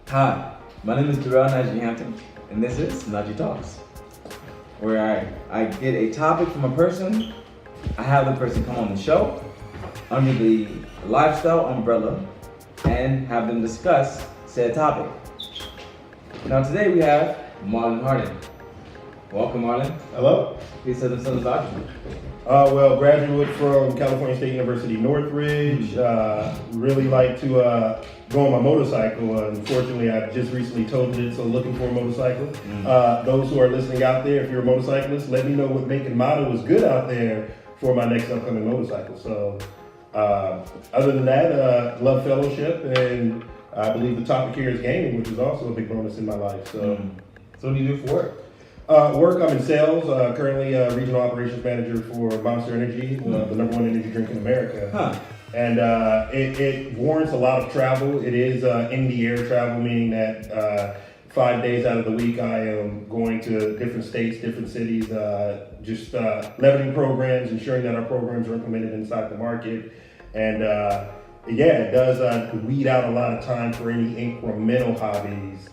Hi, my name is Najee Hampton, and this is Najee Talks, where I get a topic from a person, I have the person come on the show under the lifestyle umbrella, and have them discuss said topic. Now today we have Marlon Hardin. Welcome, Marlon. Hello. Please tell them something about you. Graduate from California State University, Northridge. Really like to go on my motorcycle. Unfortunately, I just recently totaled it, so looking for a motorcycle. Those who are listening out there, if you're a motorcyclist, let me know what make and model is good out there for my next upcoming motorcycle. So, other than that, love fellowship, and I believe the topic here is gaming, which is also a big bonus in my life. So, So what do you do for work? I'm in sales, currently regional operations manager for Monster Energy, the number one energy drink in America. And it warrants a lot of travel. It is in the air travel, meaning that 5 days out of the week I am going to different states, different cities, just leveraging programs, ensuring that our programs are implemented inside the market. And it does weed out a lot of time for any incremental hobbies.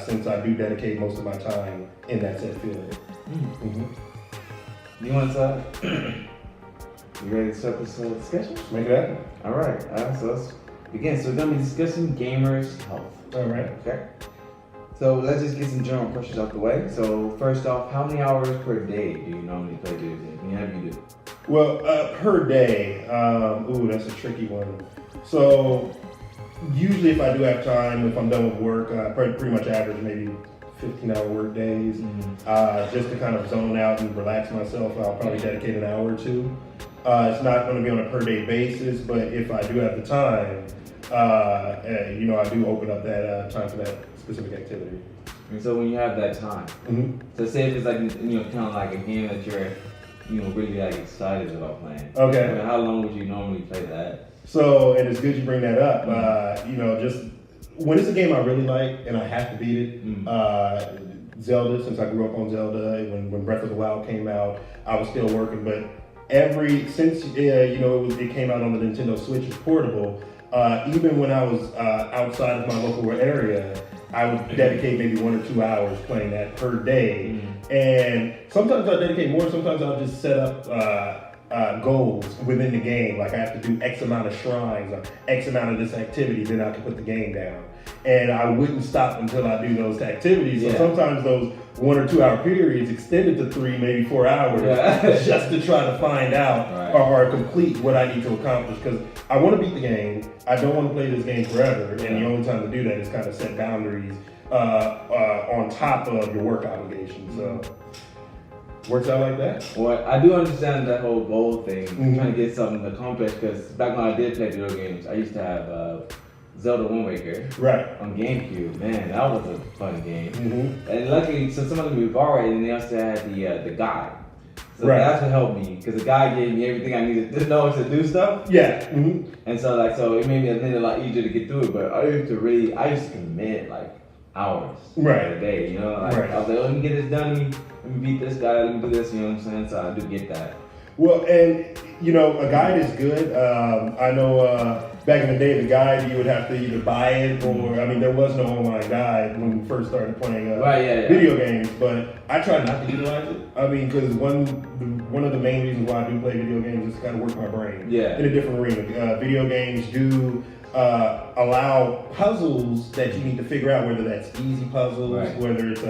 Since I do dedicate most of my time in that said field. You want to you ready to start this discussion? Let's make it happen. All right, so let's begin. So we're going to be discussing gamers' health. All right. Okay. So let's just get some general questions out the way. So first off, how many hours per day do you normally play video games? How many do you do? Well, per day, that's a tricky one. So usually if I do have time, if I'm done with work, I pretty much average maybe 15-hour work days. Just to kind of zone out and relax myself, I'll probably dedicate an hour or two. It's not going to be on a per day basis, but if I do have the time, I do open up that time for that specific activity. And so when you have that time, so say if it's like, kind of like a game that you're, really like excited about playing. Okay. How long would you normally play that? So, and it's good you bring that up. Just when it's a game I really like and I have to beat it, Zelda, since I grew up on Zelda, when Breath of the Wild came out, I was still working. But since it came out on the Nintendo Switch, it's portable. Even when I was outside of my local area, I would dedicate maybe 1 or 2 hours playing that per day. And sometimes I dedicate more. Sometimes I'll just set up goals within the game, like I have to do X amount of shrines or X amount of this activity, then I can put the game down. And I wouldn't stop until I do those activities. So sometimes those 1 or 2 hour periods extended to 3, maybe 4 hours, just to try to find out or complete what I need to accomplish. Because I want to beat the game. I don't want to play this game forever. And the only time to do that is kind of set boundaries on top of your work obligations. So. Works out like that? Well, I do understand that whole goal thing, trying to get something accomplished, because back when I did play video games, I used to have Zelda Wind Waker on GameCube. Man, that was a fun game. And luckily, so some of them we borrowed, and they also had the guide. So that's what helped me, because the guide gave me everything I needed to know to do stuff. And so it made me a lot easier to get through it, but I used to commit hours a day, I was like, let me get this done, let me beat this guy, let me do this, you know what I'm saying? So I do get that. Well, and a guide is good. I know back in the day, the guide, you would have to either buy it or, there was no online guide when we first started playing video games, but I try not to utilize it. Because one of the main reasons why I do play video games is to kind of work my brain in a different arena. Video games do allow puzzles that you need to figure out, whether that's easy puzzles, whether it's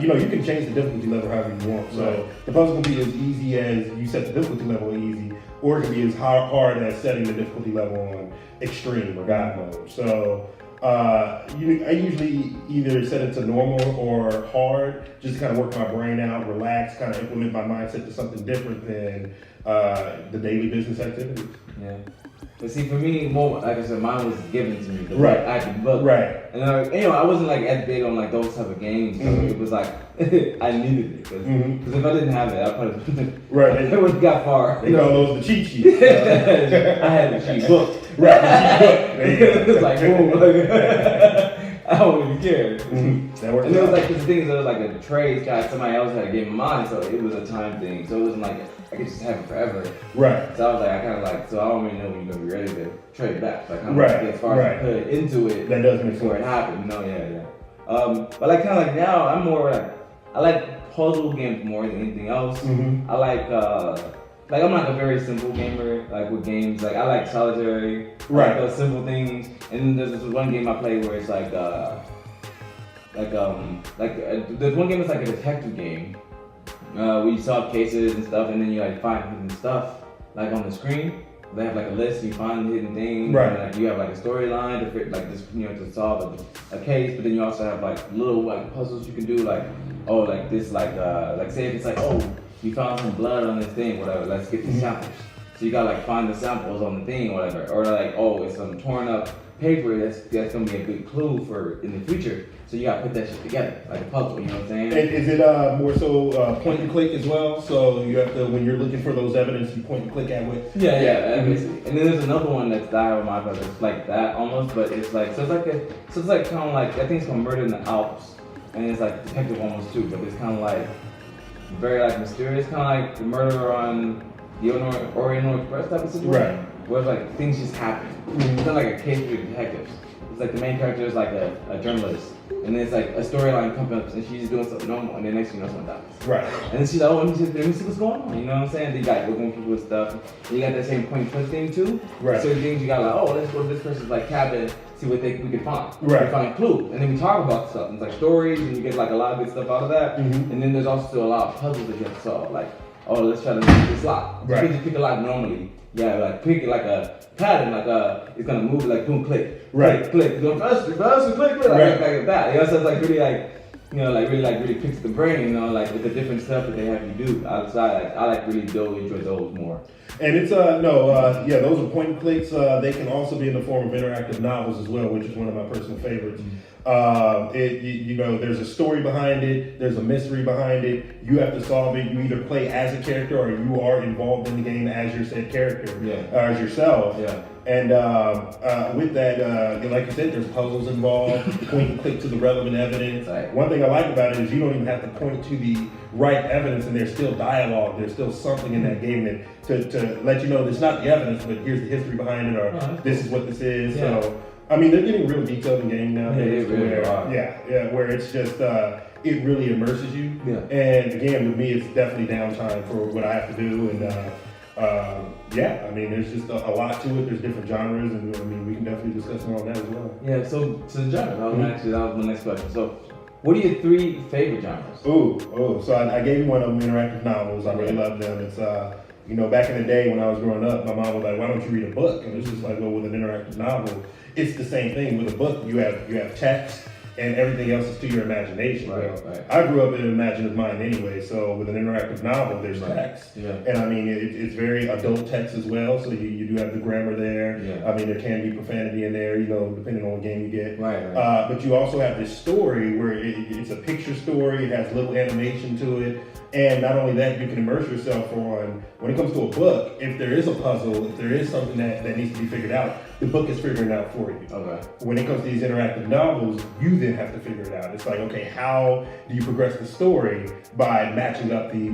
you can change the difficulty level however you want. So the puzzle can be as easy as you set the difficulty level easy, or it can be as hard as setting the difficulty level on extreme or God mode. So I usually either set it to normal or hard, just to kind of work my brain out, relax, kind of implement my mindset to something different than the daily business activities. Yeah. But see, for me, more like I said, mine was given to me. I could book. And I wasn't as big on those type of games. So it was I needed it because if I didn't have it, I probably I wouldn't got far. They call those the cheat sheets. I had the cheat book. The cheat book. It was boom. I don't you care. That works. And it was like, cause the thing is, it was like a trade guy, somebody else had a game of mine, so it was a time thing. So it wasn't like I could just have it forever. Right. So I was like, I kind of like, so I don't really know when you're gonna be ready to trade back. Like, I'm gonna get as far as I could into it. That does make before it happened. You know, yeah. But like kind of like now, I'm more like, I like puzzle games more than anything else. I like I'm like a very simple gamer, like with games, like I like solitary, like those simple things. And there's this one game I play where it's like there's one game that's like a detective game, where you solve cases and stuff, and then you like find hidden stuff, like on the screen. They have like a list, you find hidden things, and like you have like a storyline to fit, like just to solve a case. But then you also have like little like puzzles you can do, like like this, like say if it's like you found some blood on this thing, whatever. Let's get the samples. So you gotta like find the samples on the thing, whatever. Or like it's some torn up paper that's gonna be a good clue for in the future. So you gotta put that shit together, like a puzzle. You know what I'm saying? And is it more so point and click as well? So you have to, when you're looking for those evidence, you point and click at it. Yeah. Basically. And then there's another one that's died with my brother. It's like that almost, but it's like it's like kind of like I think it's called Murder in the Alps, and it's like detective almost too, but it's kind of like very like mysterious, kind of like the murder on the Oriental Express type of situation, where it's like things just happen. It's not like a case with detectives. It's like the main character is like a journalist, and then it's like a storyline comes up, and she's doing something normal, and then next thing you know, someone dies. Right. And then she's like, let me see what's going on. You know what I'm saying? Then you got looking people with stuff. And you got that same point and click thing too. Right. Certain things you got like, let's go to this person's like cabin, see what we can find. Right. We find clues, and then we talk about stuff. And it's like stories, and you get like a lot of good stuff out of that. And then there's also a lot of puzzles that you have to solve. Like, let's try to make this lock. You can just pick a lock normally. Yeah, like pick it like a pattern, like it's gonna move like boom, click, click, click, go faster, click, like that. You know, so it's like really like really picks the brain, like with the different stuff that they have you do outside. Like I like really enjoy those more. And it's those are point and clicks. They can also be in the form of interactive novels as well, which is one of my personal favorites. There's a story behind it, there's a mystery behind it. You have to solve it. You either play as a character or you are involved in the game as your said character, as yourself. Yeah. And with that, like you said, there's puzzles involved. Point and click to the relevant evidence. Right. One thing I like about it is you don't even have to point to the right evidence, and there's still dialogue. There's still something in that game that to let you know it's not the evidence, but here's the history behind it, or this is what this is. Yeah. So, I mean, they're getting real detailed in gaming nowadays. Where it's just it really immerses you. Yeah. And again, with me, it's definitely downtime for what I have to do, and I mean, there's just a lot to it. There's different genres, and I mean, we can definitely discuss more on that as well. Yeah. So the genre. That was my next question. So, what are your 3 favorite genres? So I gave you one of them, interactive novels. I really love them. It's back in the day when I was growing up, my mom was like, "Why don't you read a book?" And it's just like, well, with an interactive novel, it's the same thing. With a book, you have text, and everything else is to your imagination. Right. I grew up in an imaginative mind anyway, so with an interactive novel, there's text. Yeah. And I mean, it's very adult text as well, so you do have the grammar there. Yeah. I mean, there can be profanity in there, depending on what game you get. Right. But you also have this story where it's a picture story, it has little animation to it, and not only that, you can immerse yourself on, when it comes to a book, if there is a puzzle, if there is something that needs to be figured out, the book is figuring it out for you. Okay. When it comes to these interactive novels, you then have to figure it out. It's like, okay, how do you progress the story by matching up the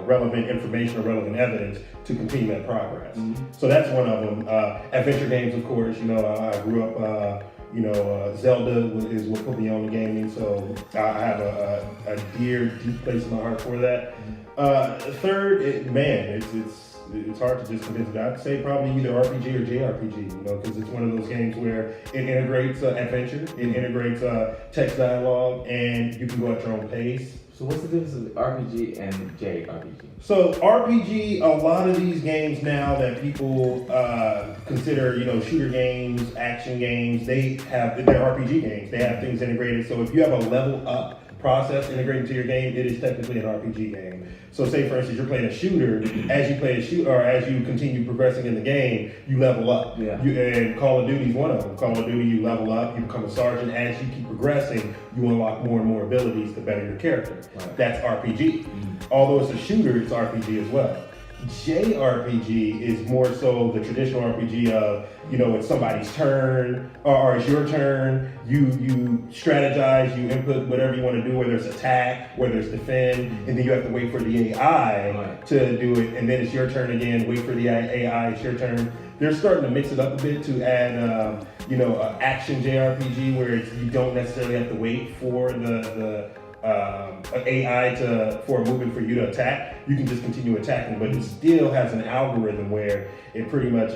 relevant information or relevant evidence to continue that progress? So that's one of them. Adventure games, of course. I grew up. Zelda is what put me on the gaming, so I have a deep place in my heart for that. Third, it's hard to just convince it. I'd say probably either RPG or JRPG, because it's one of those games where it integrates adventure, it integrates text dialogue, and you can go at your own pace. So what's the difference between RPG and JRPG? So RPG, a lot of these games now that people consider, shooter games, action games, they're RPG games. They have things integrated. So if you have a level up process integrated into your game, it is technically an RPG game. So say for instance you're playing a shooter, as you play a shooter or as you continue progressing in the game, you level up. Yeah. And Call of Duty is one of them. Call of Duty, you level up, you become a sergeant. As you keep progressing, you unlock more and more abilities to better your character. Right. That's RPG. Although it's a shooter, it's RPG as well. JRPG is more so the traditional RPG of, it's somebody's turn or it's your turn. You strategize, you input whatever you want to do, whether it's attack, whether it's defend, and then you have to wait for the AI to do it, and then it's your turn again, wait for the AI, it's your turn. They're starting to mix it up a bit to add, action JRPG where you don't necessarily have to wait for the AI for a movement for you to attack. You can just continue attacking, but it still has an algorithm where it pretty much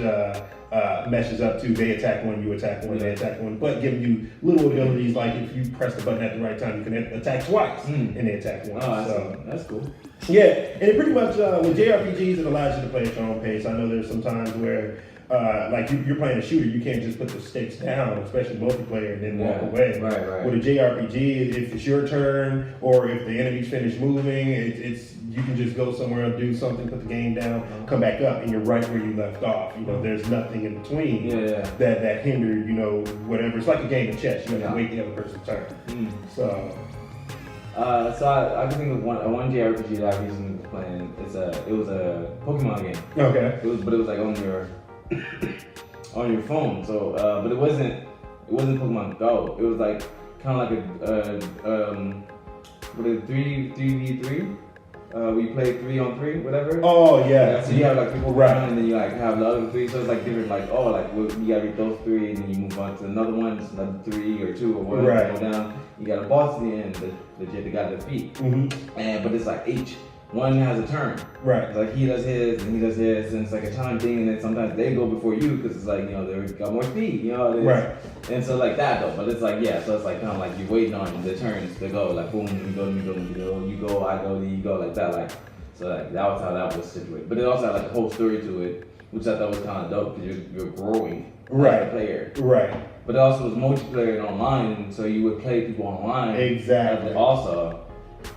meshes up to they attack one, you attack one, they attack one, but giving you little abilities like if you press the button at the right time, you can attack twice and they attack once. Oh, that's cool. Yeah, and it pretty much with JRPGs it allows you to play at your own pace. I know there's some times where like you're playing a shooter, you can't just put the sticks down, especially multiplayer, and then walk away. Right. With a JRPG, if it's your turn or if the enemy's finished moving, it's you can just go somewhere and do something, put the game down, come back up, and you're right where you left off. There's nothing in between that hindered, whatever. It's like a game of chess. You have to wait the other person's turn. So I can think of one JRPG that I recently was playing. It was a Pokemon game. Okay. It was like on your on your phone. So, but it wasn't Pokemon Go. It was like kind of like a 3v3. We play 3-on-3, whatever. Oh yeah. So you have like people around, and then you like have the other three. So it's like different. Like you gotta read those three, and then you move on to another one, just another 3 or 2 or whatever. Right. Go down. You got a boss at the end, the guy to defeat. But it's like each one has a turn. Right. It's like he does his and he does his, and it's like a time thing, and then sometimes they go before you because it's like they got more speed. Right. And so like that though, but it's like so it's like kind of like you're waiting on the turns to go, like boom, you go, you go, I go, you go, like that, like so like that was how that was situated. But it also had like a whole story to it, which I thought was kind of dope because you're growing as a player. Right. But it also was multiplayer and online, so you would play people online. Exactly. Also.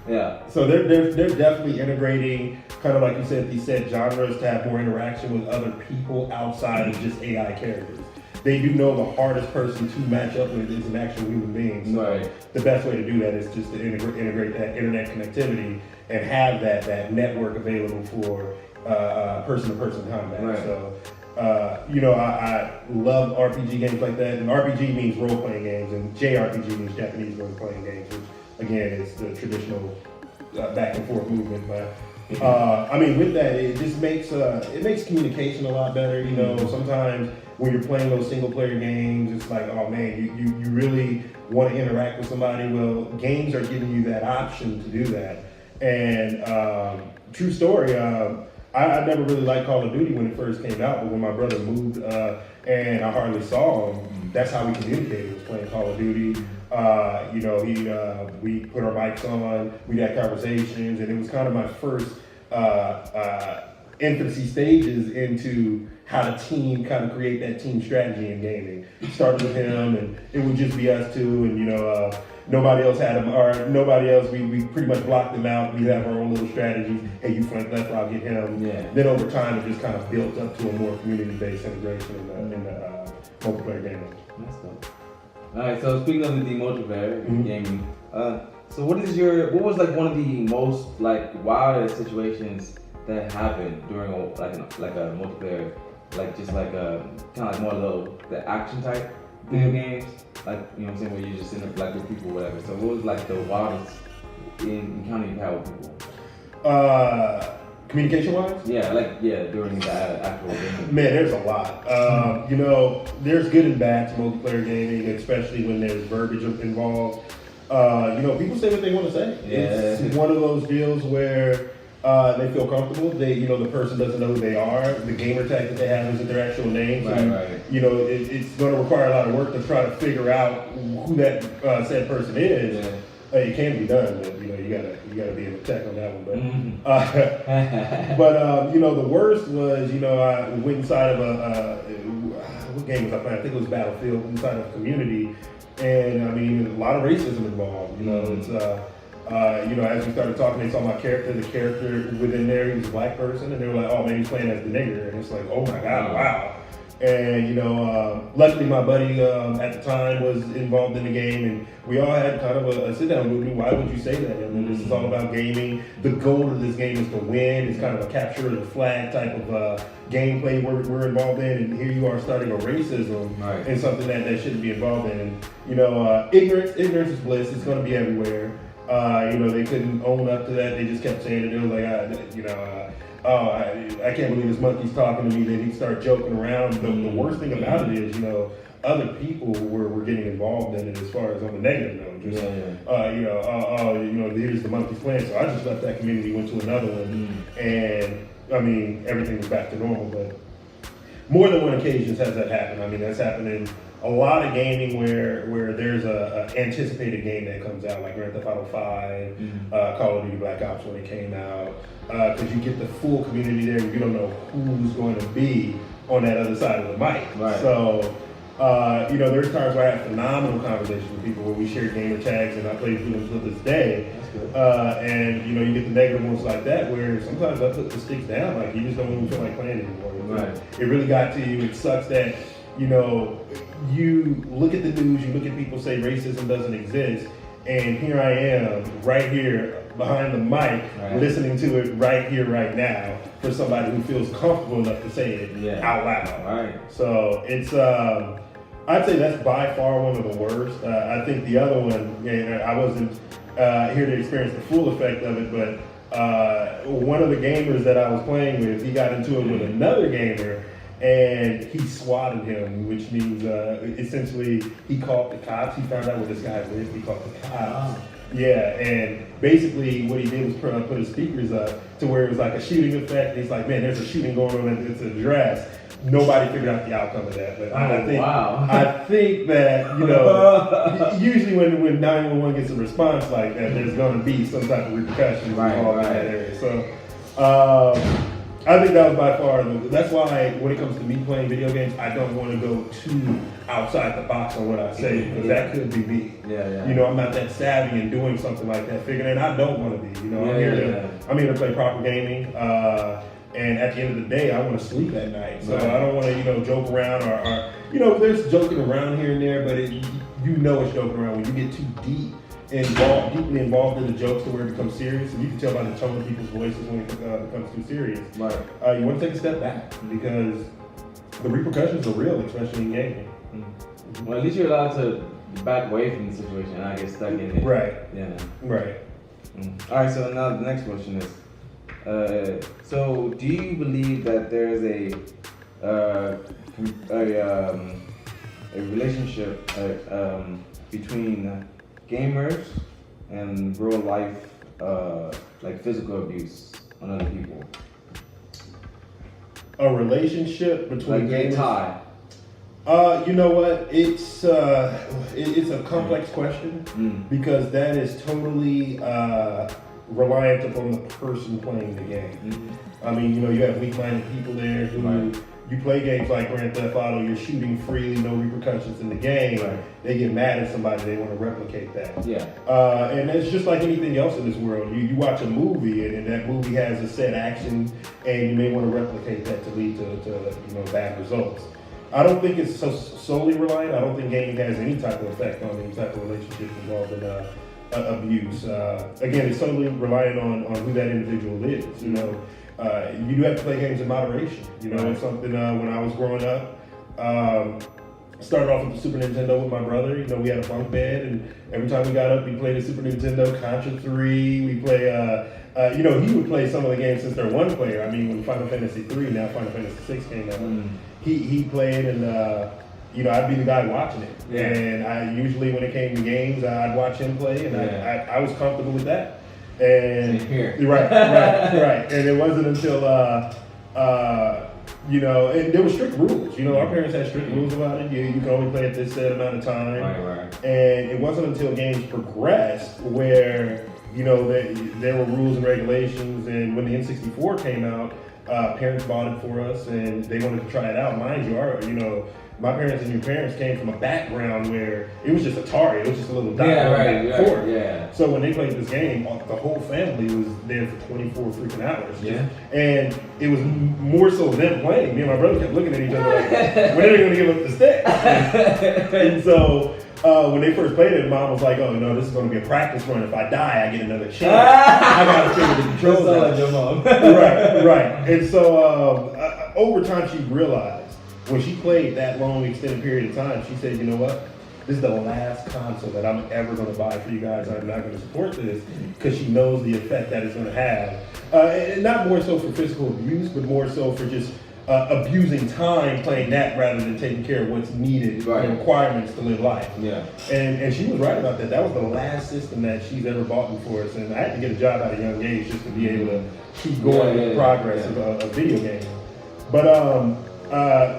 Yeah. So they're definitely integrating, kind of like you said, these set genres to have more interaction with other people outside of just AI characters. They do know the hardest person to match up with is an actual human being. So the best way to do that is just to integrate that internet connectivity and have that network available for person-to-person combat. Right. So I love RPG games like that. And RPG means role-playing games, and JRPG means Japanese role-playing games, which again is the traditional back and forth movement. But with that, it just makes communication a lot better. Sometimes when you're playing those single player games, it's like, oh man, you really want to interact with somebody. Well, games are giving you that option to do that. And true story, I never really liked Call of Duty when it first came out, but when my brother moved and I hardly saw him, that's how we communicated, was playing Call of Duty. We put our mics on, we had conversations, and it was kind of my first infancy stages into how to kind of create that team strategy in gaming. It started with him, and it would just be us two, and nobody else had him, or nobody else, we pretty much blocked them out. We have our own little strategies. Hey, you flank left, I'll get him. Yeah. Then over time, it just kind of built up to a more community-based integration in the multiplayer gaming. That's cool. Alright, so speaking of the multiplayer gaming, so what was like one of the most like wildest situations that happened during a multiplayer, like just like kind of like more of the action type video games, like what I'm saying, where you just in like with people, whatever. So what was like the wildest encounter you had with people? Communication wise? Yeah, during the actual game. Man, there's a lot. There's good and bad to multiplayer gaming, especially when there's verbiage involved. People say what they want to say. Yeah. It's one of those deals where they feel comfortable. The person doesn't know who they are. The gamer tag that they have isn't their actual name. Right. It's going to require a lot of work to try to figure out who that said person is. Yeah. It can be done, but you gotta be able to check on that one. But the worst was I went inside of what game was I playing? I think it was Battlefield, inside of Community, and a lot of racism involved. It's as we started talking, they saw my character. The character within there, he was a black person, and they were like, "Oh man, he's playing as the nigger," and it's like, "Oh my god, wow." And, luckily my buddy at the time was involved in the game, and we all had kind of a sit down with me. Why would you say that? I mean, this is all about gaming. The goal of this game is to win. It's kind of a capture of the flag type of gameplay we're involved in, and here you are starting a racism in something that shouldn't be involved in. And, ignorance is bliss. It's going to be everywhere. They couldn't own up to that. They just kept saying it. It was like, I can't believe this monkey's talking to me. Then he'd start joking around. The worst thing about it is, other people were getting involved in it as far as on the negative note. Here's the monkey's playing. So I just left that community, went to another one, and I mean, everything was back to normal. But more than one occasions has that happened. I mean, that's happened in a lot of gaming where there's a anticipated game that comes out, like Grand Theft Auto 5, Call of Duty Black Ops when it came out, because you get the full community there, and you don't know who's going to be on that other side of the mic. Right. So, there's times where I have phenomenal conversations with people where we share gamer tags, and I play through them to this day. And you get the negative ones like that where sometimes I put the sticks down, like you just don't even feel like playing anymore. Right. It really got to you. It sucks that you look at the news, you look at people say racism doesn't exist, and here I am, right here behind the mic, listening to it right here, right now, for somebody who feels comfortable enough to say it out loud. Right. So it's, I'd say that's by far one of the worst. I think the other one, I wasn't here to experience the full effect of it, but one of the gamers that I was playing with, he got into it with another gamer, and he swatted him, which means essentially he called the cops. He found out where this guy lived. He called the cops. Yeah, and basically what he did was put his speakers up to where it was like a shooting effect. And he's like, man, there's a shooting going on at this address. Nobody figured out the outcome of that, but I think that usually when 911 gets a response like that, there's going to be some type of repercussions involved in that area. So. I think that was by far, that's why when it comes to me playing video games, I don't want to go too outside the box on what I say, because that could be me. I'm not that savvy in doing something like that, figuring, and I don't want to be. I'm here to play proper gaming, and at the end of the day, I want to sleep at night. So I don't want to, joke around or there's joking around here and there, but it's joking around when you get too deeply involved in the jokes to where it becomes serious, and you can tell by the tone of people's voices when it becomes too serious. Right. You want to take a step back because the repercussions are real, especially in gaming. Mm-hmm. Well, at least you're allowed to back away from the situation and not get stuck in it. Right. Yeah. Right. Mm. All right. So now the next question is: so do you believe that there is a relationship between gamers and real life, like physical abuse on other people? A relationship between like gamers? Tie. You know what? It's a complex question because that is totally reliant upon the person playing the game. Mm-hmm. I mean, you have weak-minded people there who. You play games like Grand Theft Auto, you're shooting freely, no repercussions in the game. Right. They get mad at somebody, they want to replicate that. Yeah. And it's just like anything else in this world. You watch a movie, and that movie has a set action, and you may want to replicate that to lead to bad results. I don't think it's solely reliant. I don't think gaming has any type of effect on any type of relationship involved in abuse. Again, it's solely reliant on who that individual is. You do have to play games in moderation. It's something when I was growing up, started off with the Super Nintendo with my brother. We had a bunk bed, and every time we got up, we played the Super Nintendo, Contra 3. We play, he would play some of the games since they're one player. I mean, when Final Fantasy 3, now Final Fantasy 6 came out, he played, and I'd be the guy watching it. Yeah. And I usually, when it came to games, I'd watch him play, and I was comfortable with that. And right. And it wasn't until and there were strict rules. Our parents had strict rules about it. You can only play at this set amount of time. Right. And it wasn't until games progressed where there were rules and regulations. And when the N64 came out, parents bought it for us, and they wanted to try it out. Mind you, my parents and your parents came from a background where it was just Atari. It was just a little dot back and forth. Yeah. So when they played this game, the whole family was there for 24 freaking hours. Yeah. And it was more so them playing. Me and my brother kept looking at each other like, when are they going to give up the stick? And so when they first played it, Mom was like, "Oh no, this is going to be a practice run. If I die, I get another chance. I got to figure the controls out." Like your mom. Right. And so over time, she realized when she played that long, extended period of time, she said, "You know what? This is the last console that I'm ever going to buy for you guys. I'm not going to support this," because she knows the effect that it's going to have. And not more so for physical abuse, but more so for just abusing time playing that rather than taking care of what's needed, the requirements to live life. Yeah. And she was right about that. That was the last system that she's ever bought for us. And I had to get a job at a young age just to be able to keep going with the progress of video games. But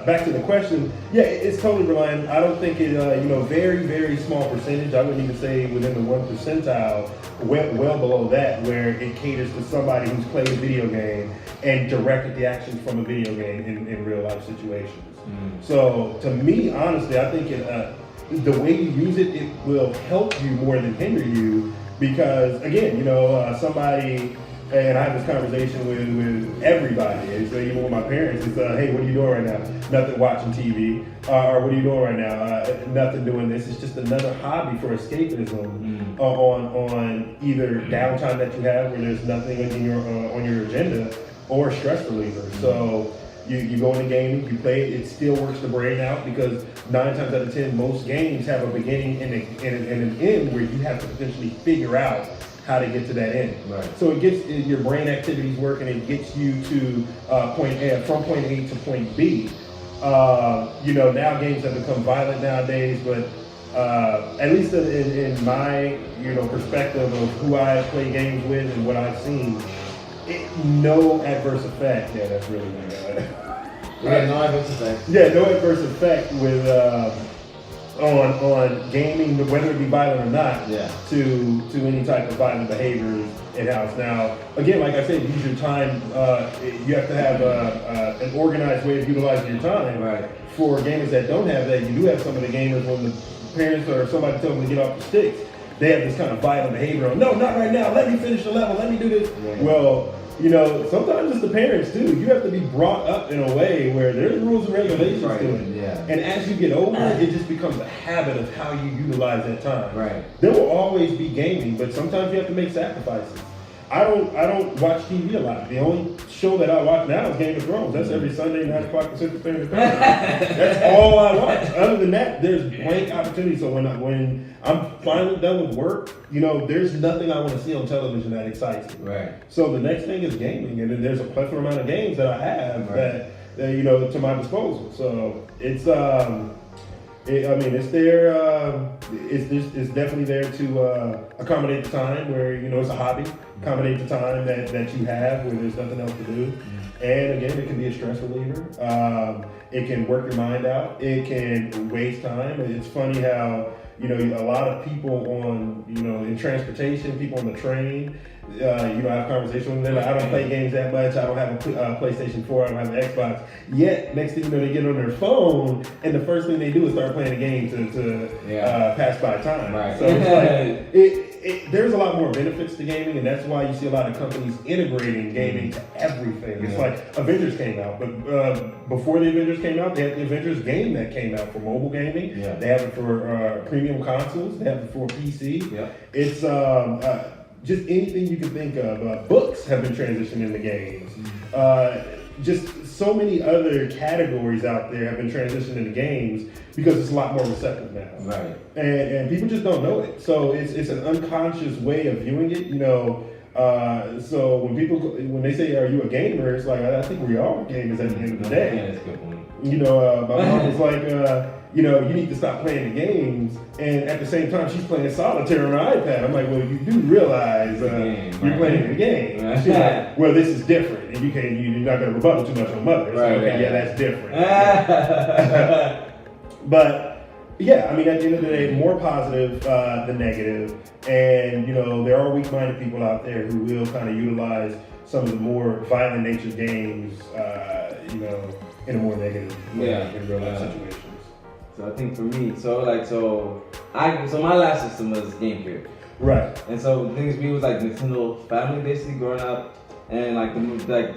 back to the question, it's totally reliant. I don't think it, very, very small percentage. I wouldn't even say within the 1 percentile, well below that, where it caters to somebody who's played a video game and directed the actions from a video game in real life situations. So to me, honestly, I think the way you use it, it will help you more than hinder you, because again, somebody. And I have this conversation with everybody. It's even with my parents. It's, hey, what are you doing right now? Nothing, watching TV. Or what are you doing right now? Nothing, doing this. It's just another hobby for escapism on either downtime that you have where there's nothing on your agenda, or stress reliever. So you go into gaming, you play it, it still works the brain out, because 9 times out of 10, most games have a beginning and an end where you have to potentially figure out how to get to that end. Right. So it gets your brain activities working. It gets you to point A, from point A to point B. Now games have become violent nowadays, but at least in my perspective of who I play games with and what I've seen, no adverse effect. Yeah, that's really good. No adverse effect. Yeah, no adverse effect with on gaming, whether it be violent or not, to any type of violent behaviors in-house. Now, again, like I said, use your time. You have to have an organized way of utilizing your time. Right. For gamers that don't have that, you do have some of the gamers when the parents or somebody tells them to get off the sticks, they have this kind of violent behavior. No, not right now. Let me finish the level. Let me do this. Right. Well, sometimes it's the parents too. You have to be brought up in a way where there's rules and regulations to it. Yeah. And as you get older, it just becomes a habit of how you utilize that time. Right. There will always be gaming, but sometimes you have to make sacrifices. I don't watch TV a lot. The only show that I watch now is Game of Thrones. That's every Sunday, 9 o'clock Pacific Standard Time. That's all I watch. Other than that, there's blank opportunity. So when I'm finally done with work, there's nothing I want to see on television that excites me. Right. So the next thing is gaming, and then there's a plethora amount of games that I have that to my disposal. So it's it's there. It's definitely there to accommodate the time where it's a hobby. Accommodate the time that you have where there's nothing else to do. And again, it can be a stress reliever. It can work your mind out. It can waste time. It's funny how a lot of people in transportation, people on the train. I have conversations with them. I don't play games that much. I don't have a PlayStation 4. I don't have an Xbox. Yet, next thing you know, they get on their phone, and the first thing they do is start playing a game to pass by time. Right. So it's like there's a lot more benefits to gaming, and that's why you see a lot of companies integrating gaming to everything. It's like Avengers came out, but before the Avengers came out, they had the Avengers game that came out for mobile gaming. Yeah. They have it for premium consoles. They have it for PC. Yeah. It's just anything you can think of. Books have been transitioned into games. Just so many other categories out there have been transitioned into games because it's a lot more receptive now. Right. And people just don't know it. So it's an unconscious way of viewing it, so when they say, "Are you a gamer?" It's like, I think we are gamers at the end of the day. Yeah, that's a good point. My mom was like, you need to stop playing the games. And at the same time, she's playing solitaire on her iPad. I'm like, well, you do realize you're playing the game. She's like, well, this is different. And you're not going to rebuttal too much on mother. It's that's different. But, at the end of the day, more positive than negative. And, there are weak-minded people out there who will kind of utilize some of the more violent nature games, in a more negative way in real life situations. So I think for me, so my last system was GameCube. Right. And so the thing is, we was like Nintendo family basically growing up, and I think the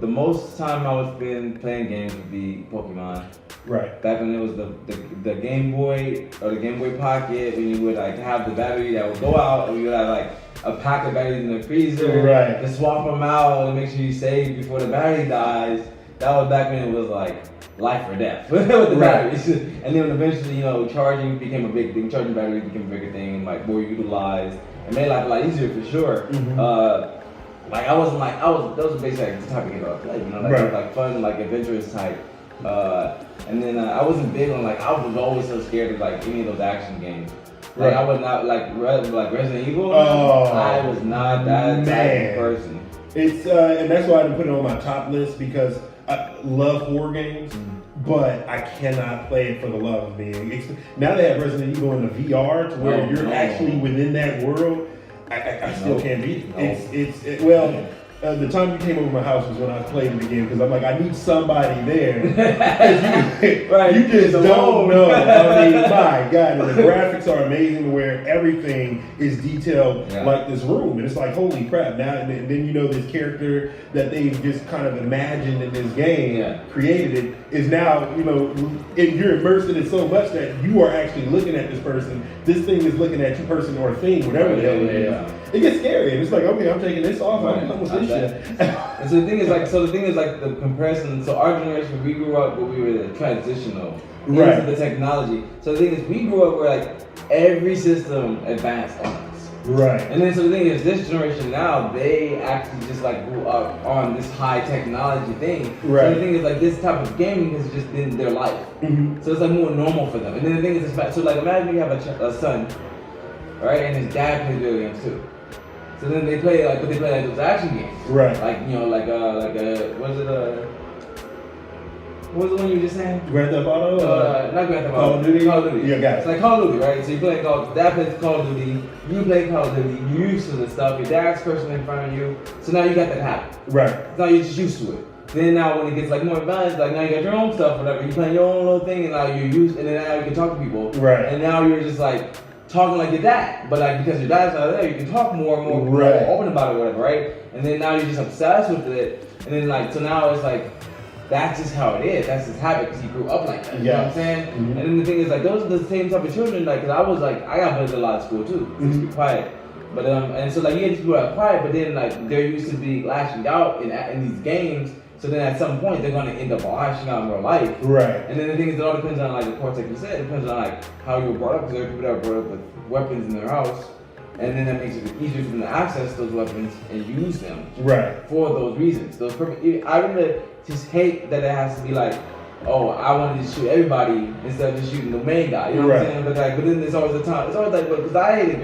most time I was spending playing games would be Pokemon. Right. Back when it was the Game Boy or the Game Boy Pocket, when you would like have the battery that would go out, and you would have like a pack of batteries in the freezer. Right. To swap them out and make sure you save before the battery dies. That was back when it was like life or death with the batteries. And then eventually, charging became a big thing. Charging batteries became a bigger thing and like more utilized. It made life a lot easier for sure. Mm-hmm. Those were basically like the type of game I would play, it was like fun, like adventurous type. And then I wasn't big on I was always so scared of like any of those action games. Like I was not like Resident Evil. I was not that type of person. It's and that's why I didn't put it on my top list because I love horror games, but I cannot play it for the love of me. Now they have Resident Evil in the VR to where you're actually within that world. I still can't beat it. The time you came over my house was when I played it again because I'm like, I need somebody there. You just don't know. I mean, my God, and the graphics are amazing where everything is detailed like this room. And it's like, holy crap. Now, and then this character that they've just kind of imagined in this game, created it, is now, you're immersed in it so much that you are actually looking at this person. This thing is looking at you, person or thing, whatever the hell it is. It gets scary. And it's like, okay, I'm taking this off. I'm done with this shit. And so the thing is the comparison. So our generation, we grew up where we were transitional into the technology. So the thing is, we grew up where like every system advanced on us. Right. And then so the thing is, this generation now, they actually just like grew up on this high technology thing. Right. So the thing is, like this type of gaming has just been their life. Mm-hmm. So it's like more normal for them. And then the thing is, so like imagine you have a son, right, and his dad plays video games too. So then they play like those action games. Right. What was the one you were just saying? Grand Theft Auto? Not Grand Theft Auto. Call of Duty? Call of Duty. Yeah, got it. It's like Call of Duty, right? So you play Dad plays Call of Duty, you play Call of Duty, you're used to the stuff, your dad's person in front of you, so now you got that habit. Right. Now you're just used to it. Then now when it gets like more advanced, like now you got your own stuff, whatever, you playing your own little thing, and now you're used, and then now you can talk to people. Right. And now you're just like talking like your dad, but like because your dad's not there, you can talk more and more open about it, whatever, right? And then now you're just obsessed with it, and then so now it's like that's just how it is. That's his habit because he grew up like that. You know what I'm saying? Mm-hmm. And then the thing is those are the same type of children. Like, cause I got bullied a lot at school too. Just be quiet. But and so you get people that are quiet, but then they're used to be lashing out in these games. So then at some point they're gonna end up lashing out in real life. Right. And then the thing is, it all depends on of course, like you said, it depends on how you were brought up. Because there are people that are brought up with weapons in their house, and then that makes it easier for them to access those weapons and use them. Right. For those reasons. I really just hate that it has to be like, oh, I wanted to shoot everybody instead of just shooting the main guy. You know what I'm saying? But then there's always a time. It's always because I hated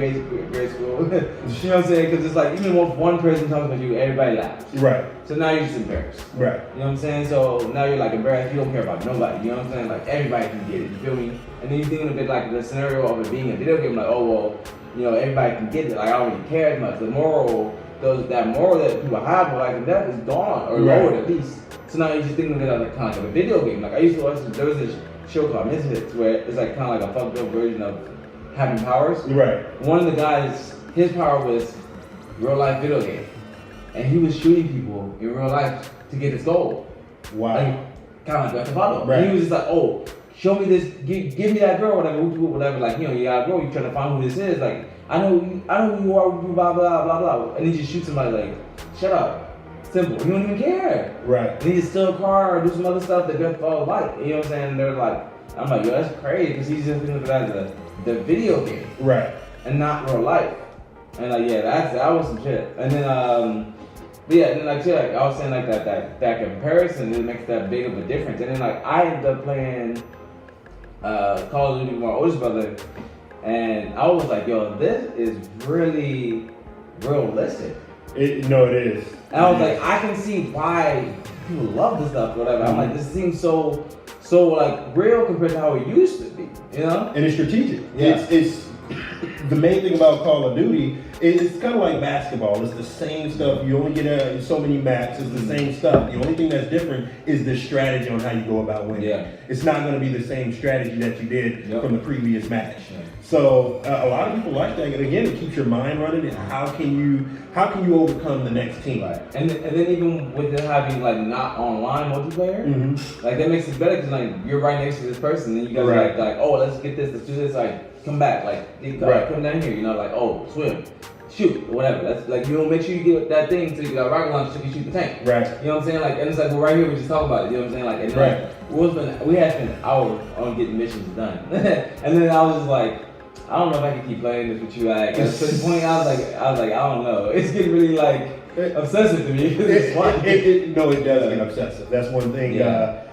grade school. You know what I'm saying? Because it's like even if one person talks about you, everybody laughs. Right. So now you're just embarrassed. Right. You know what I'm saying? So now you're embarrassed. You don't care about nobody. You know what I'm saying? Everybody can get it. You feel me? And then you think of it like the scenario of it being a video game. Everybody can get it. I don't really care as much. The moral, that moral that people have for life and death is gone or lowered at least. So now you're just thinking of it as kind of a video game. I used to watch, there was this show called Misfits where it's kind of like a fucked up version of having powers. Right. One of the guys, his power was real life video game. And he was shooting people in real life to get his goal. Wow. Kind of like Grand Theft Auto. Right. And he was just like, oh, show me this, give me that girl, whatever, you got a girl, you trying to find who this is, I know who you are, blah, blah, blah, blah. And he just shoots somebody shut up. Simple. You don't even care. Right. And he just steal a car or do some other stuff that Grand Theft Auto like. You know what I'm saying? And they're I'm like, yo, that's crazy, because he's just thinking of that as the video game. Right. And not real life. And that was some shit. And then, I was saying that comparison, it makes that big of a difference. And then I ended up playing Call of Duty with my oldest brother, and I was like, yo, this is really realistic. It is. And I was like, I can see why people love this stuff, whatever. I'm like, this seems so real compared to how it used to be, you know? And it's strategic. Yeah. It's the main thing about Call of Duty it's kind of like basketball. It's the same stuff. You only get so many maps. It's the same stuff. The only thing that's different is the strategy on how you go about winning. Yeah. It's not going to be the same strategy that you did from the previous match. Yeah. So a lot of people like that. And again, it keeps your mind running. And how can you overcome the next team? Right. And then even with it having like not online multiplayer, like that makes it better because like you're right next to this person, and you guys are like, oh, let's get this, let's do this, like come back, like come down here, you know, like oh, swim, shoot, or whatever. That's like you know, make sure you get that thing so you got a rocket launcher so you can shoot the tank. Right. You know what I'm saying? Like, and it's like we're right here, we just talk about it. You know what I'm saying? Like, and we had spent hours on getting missions done, and then I was just like, I don't know if I can keep playing this with you. Like, at the point, I was like, I don't know. It's getting really like obsessive to me. It does get obsessive. That's one thing. Yeah.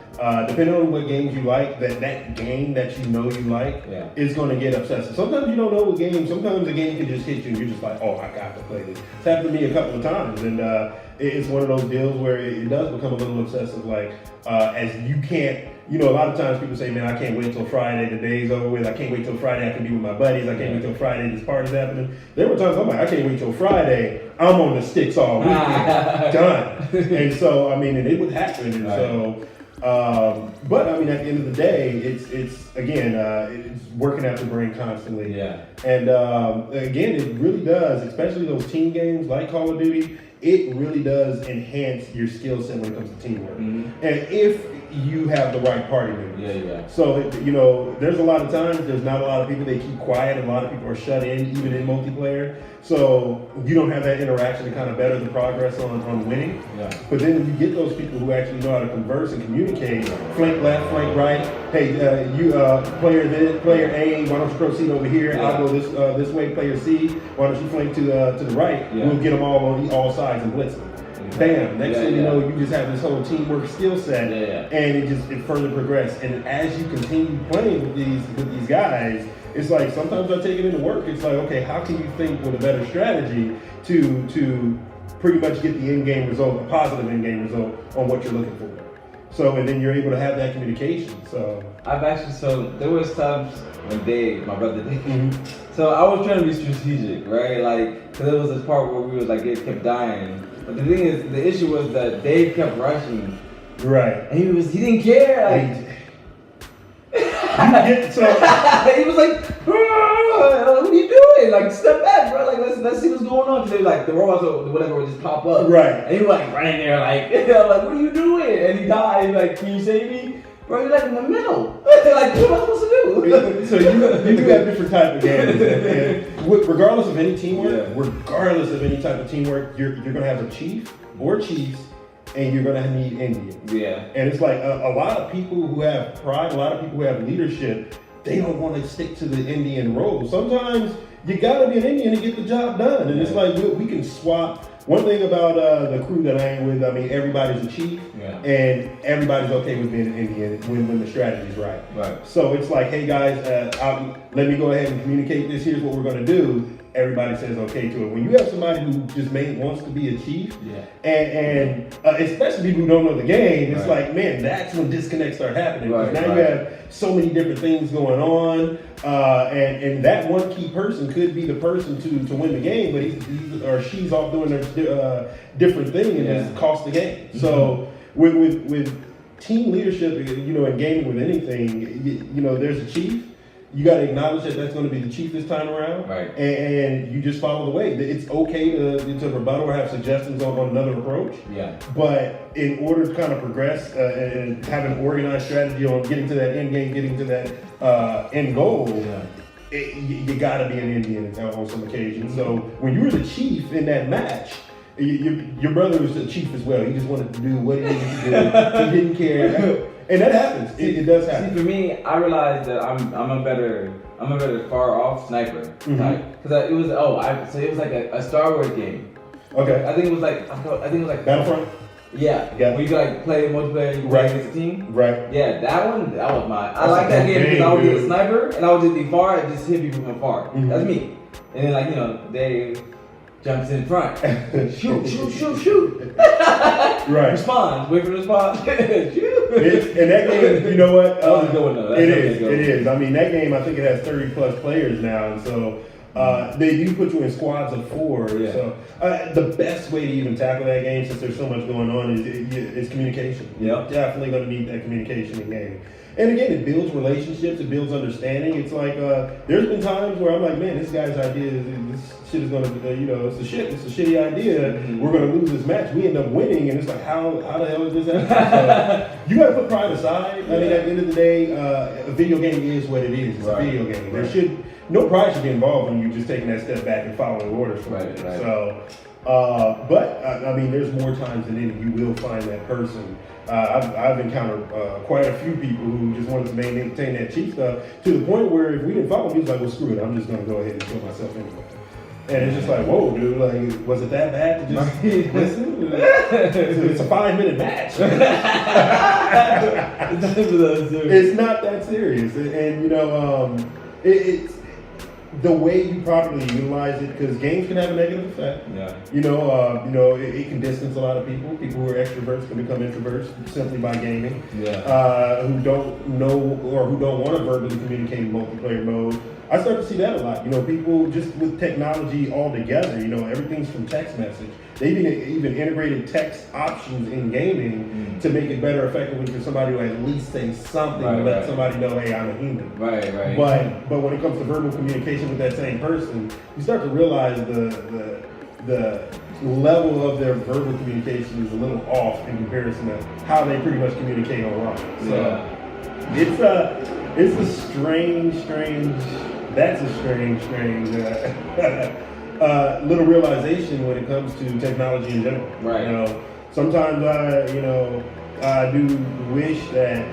Depending on what games you like, that game that you know you like is going to get obsessive. Sometimes you don't know what game. Sometimes a game can just hit you and you're just like, oh, I got to play this. It's happened to me a couple of times, and it's one of those deals where it does become a little obsessive. Like, as you can't. You know, a lot of times people say, man, I can't wait till Friday, the day's over with. I can't wait till Friday, I can be with my buddies. I can't wait till Friday, this party's happening. There were times I'm like, I can't wait till Friday. I'm on the sticks all weekend. Done. And so, I mean, and it would happen. And so, but I mean, at the end of the day, it's again, it's working out the brain constantly. Yeah. And again, it really does, especially those team games like Call of Duty, it really does enhance your skill set when it comes to teamwork. And if you have the right party members. So, you know, there's a lot of times, there's not a lot of people, they keep quiet, and a lot of people are shut in, even in multiplayer. So you don't have that interaction to kind of better the progress on winning. But then you get those people who actually know how to converse and communicate, flank left, flank right. Hey, you player A, why don't you proceed over here? I'll go this way. Player C, why don't you flank to the right? We'll get them all on all sides and blitz them. Bam! Next thing you know, you just have this whole teamwork skill set, and it further progressed. And as you continue playing with these guys, it's like sometimes I take it into work. It's like, okay, how can you think with a better strategy to pretty much get the in-game result, a positive in-game result on what you're looking for? So, and then you're able to have that communication. So there was times when my brother Dave. So I was trying to be strategic, right? Like, cause there was this part where we was like, it kept dying. But the thing is, the issue was that Dave kept rushing. Right. And he didn't care. Like, he was like, what are you doing? Like, step back, bro. Like, let's see what's going on. Cause like the robots or whatever would just pop up. Right. And he was like running there, like, I'm like, what are you doing? And he died. He's like, can you save me? Bro, you're like in the middle. Like, what am I supposed to do? So you do have different type of games. And regardless of any teamwork, regardless of any type of teamwork, you're gonna have a chief or chiefs, and you're gonna need Indians. Yeah. And it's like a lot of people who have pride, a lot of people who have leadership, they don't want to stick to the Indian role. Sometimes you gotta be an Indian to get the job done. And it's like we can swap. One thing about the crew that I ain't with, I mean, everybody's a chief, and everybody's okay with being an Indian when the strategy's right. Right. So it's like, hey guys, let me go ahead and communicate this. Here's what we're gonna do. Everybody says okay to it. When you have somebody who just wants to be a chief, and especially people who don't know the game, it's like, man, that's when disconnects start happening. Because now you have so many different things going on, and that one key person could be the person to win the game, but he's or she's off doing their different thing, and it's cost the game. So with team leadership, you know, in gaming with anything, you know, there's a chief. You got to acknowledge that that's going to be the chief this time around, and you just follow the way. It's okay to rebuttal or have suggestions on another approach. Yeah. But in order to kind of progress and have an organized strategy on getting to that end game, getting to that end goal, you got to be an Indian on some occasions. So when you were the chief in that match, your brother was the chief as well. He just wanted to do what he needed to do. He didn't care. And that happens. It does happen. See, for me, I realized that I'm a better far off sniper type. Because it was like a Star Wars game. Okay. I think it was like Battlefront. Yeah. Where you could like play multiplayer, you could play against a team. Right. Yeah, that was mine. I like that game because I would be a sniper and I would just be far and just hit people from far. That's me. And then like, you know, Dave jumps in front. Shoot. Right. Responds. Wait for the response. Shoot. And that game, you know what? That was a good one though. It is. I mean, that game, I think it has 30 plus players now, and so They do put you in squads of 4. Yeah. So the best way to even tackle that game, since there's so much going on, is communication. You're definitely going to need that communication in gaming. And again, it builds relationships, it builds understanding. It's like, there's been times where I'm like, man, this guy's idea, this shit is going to, it's a shitty idea. Mm-hmm. We're going to lose this match. We end up winning, and it's like, how the hell is this happening? So, you got to put pride aside. I mean, at the end of the day, a video game is what it is. It's a video game. No pride should be involved when you're just taking that step back and following orders from it. Right. So, but I mean, there's more times than any you will find that person. I've encountered quite a few people who just wanted to maintain that cheap stuff to the point where if we didn't follow me, it's like, well, screw it, I'm just going to go ahead and kill myself anyway. And it's just like, whoa, dude, like, was it that bad to just listen? It's a 5-minute match. It's not that serious. And it's the way you properly utilize it, because games can have a negative effect. Yeah. It can distance a lot of people. People who are extroverts can become introverts simply by gaming. Yeah. Who don't know or who don't want to verbally communicate in multiplayer mode. I start to see that a lot. People just with technology altogether. Everything's from text message. They even integrated text options in gaming to make it better effectively for somebody to at least say something to let somebody know, hey, I'm a human. Right. But when it comes to verbal communication with that same person, you start to realize the level of their verbal communication is a little off in comparison to how they pretty much communicate online. So it's a strange. That's a strange little realization when it comes to technology in general. Right. Sometimes I do wish that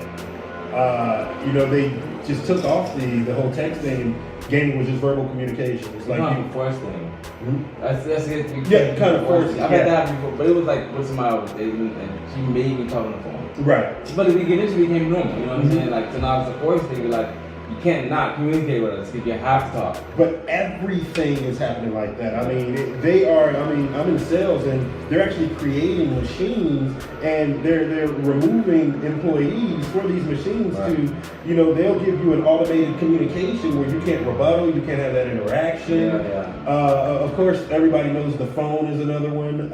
they just took off the whole text thing and gaming was just verbal communication. It's like forced thing. Mm-hmm. That's it. Yeah, kind of forced. I've had that before, but it was like with somebody and she made me talk on the phone. Right. But we get into it, became normal. You know what I'm saying? Like, so now it's a forced thing. Like, you can't not communicate with us if you have to talk. But everything is happening like that. I mean, I'm in sales and they're actually creating machines and they're removing employees for these machines to, they'll give you an automated communication where you can't rebuttal, you can't have that interaction. Of course, everybody knows the phone is another one.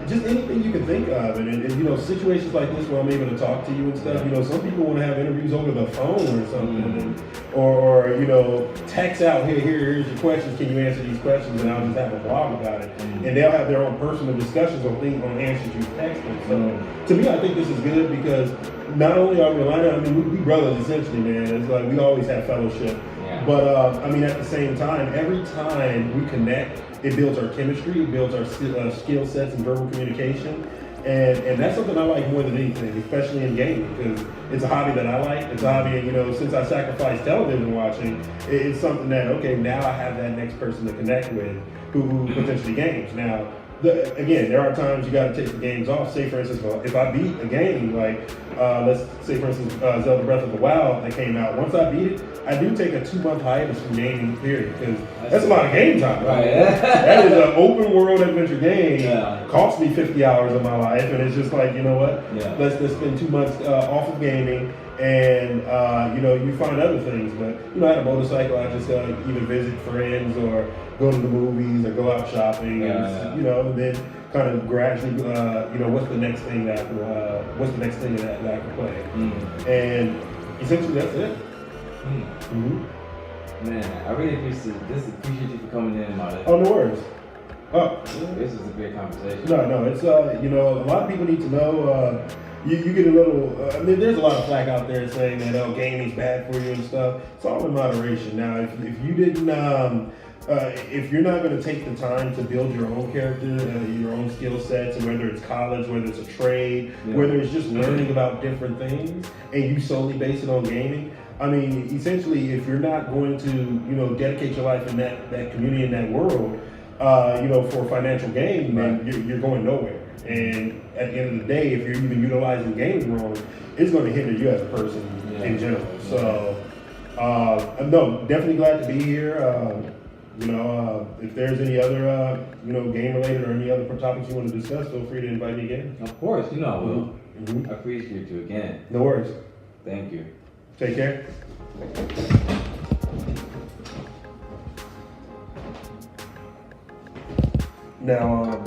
Just anything you can think of, and situations like this where I'm able to talk to you and stuff. Some people want to have interviews over the phone or something, or text out here's your questions. Can you answer these questions? And I'll just have a blog about it, and they'll have their own personal discussions on answers you texted. So to me, I think this is good because not only are we relying we brothers essentially, man. It's like we always have fellowship. But at the same time, every time we connect, it builds our chemistry, it builds our skill sets and verbal communication, and that's something I like more than anything, especially in gaming, because it's a hobby that I like. It's a hobby, and since I sacrificed television watching, it's something that now I have that next person to connect with who potentially games. Now, again, there are times you got to take the games off. Say, for instance, if I beat a game, like let's say, for instance, Zelda Breath of the Wild that came out. Once I beat it, I do take a 2-month hiatus from gaming, period, because that's a lot of game time. Right? That is an open world adventure game. Cost me 50 hours of my life, and it's just like, let's spend 2 months off of gaming. And you find other things, but I had a motorcycle. I just either visit friends or go to the movies or go out shopping, and then kind of gradually, what's the next thing that I can play, and essentially that's it. Man, I really appreciate you for coming in, Marlon. Oh, no worries. Oh, this is a great conversation. No, it's a lot of people need to know. You get a little. There's a lot of flack out there saying that gaming's bad for you and stuff. It's all in moderation. Now, if you didn't, if you're not going to take the time to build your own character, your own skill sets, and whether it's college, whether it's a trade, whether it's just learning about different things, and you solely base it on gaming. Essentially, if you're not going to, dedicate your life in that community, in that world, for financial gain, then you're going nowhere. And at the end of the day, if you're even utilizing gaming wrong, it's going to hinder you as a person in general. So, no, definitely glad to be here. If there's any other, game related or any other topics you want to discuss, feel free to invite me again. Of course, I will. I appreciate you again. No worries. Thank you. Take care. Now,